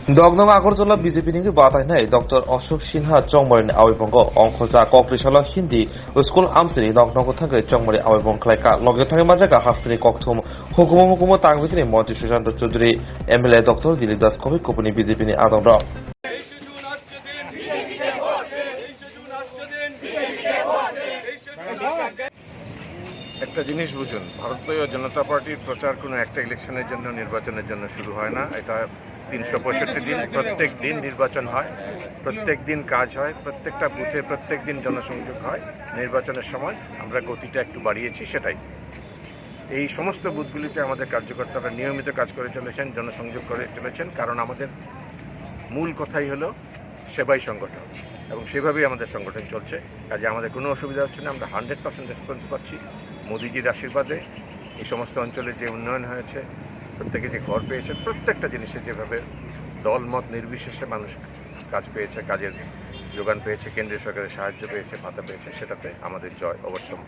দগনং Agartala বিজেপিनि बाथायनाय doctor Ashok Sinha चंमरिनि आवेबंग अंखजा कक्रिसला Hindi school आमसिनि दगनंगो थांगै चंमरि आवेबंग खलायका लगे थांगै माजागा हास्रि कक्थुम हुकुम हुकुम तांगबिनि मन्त्री Sushant Chaudhary MLA doctor Dilip दास कवि कुपुनि बिजेपिनि आदंग একটা জিনিস বুঝুন, ভারতীয় জনতা পার্টির প্রচার কোনো একটা ইলেকশনের জন্য নির্বাচনের জন্য শুরু হয় না। এটা ৩৬৫ দিন, প্রত্যেক দিন নির্বাচন হয়, প্রত্যেক দিন কাজ হয়, প্রত্যেকটা বুথে প্রত্যেক দিন জনসংযোগ হয়। নির্বাচনের সময় আমরা গতিটা একটু বাড়িয়েছি, সেটাই। এই সমস্ত বুথগুলিতে আমাদের কার্যকর্তারা নিয়মিত কাজ করে চলেছেন, জনসংযোগ করে চলেছেন, কারণ আমাদের মূল কথাই হলো সেবাই সংগঠন, এবং সেভাবেই আমাদের সংগঠন চলছে। কাজে আমাদের কোনো অসুবিধা হচ্ছে না। আমরা 100% রেসপন্স পাচ্ছি মোদিজির আশীর্বাদে। এই সমস্ত অঞ্চলে যে উন্নয়ন হয়েছে, প্রত্যেকে যে ঘর পেয়েছে, প্রত্যেকটা জিনিসে যেভাবে দলমত নির্বিশেষে মানুষ কাজ পেয়েছে, কাজের যোগান পেয়েছে, কেন্দ্রীয় সরকারের সাহায্য পেয়েছে, ভাতা পেয়েছে, সেটাতে আমাদের জয় অবশ্যই।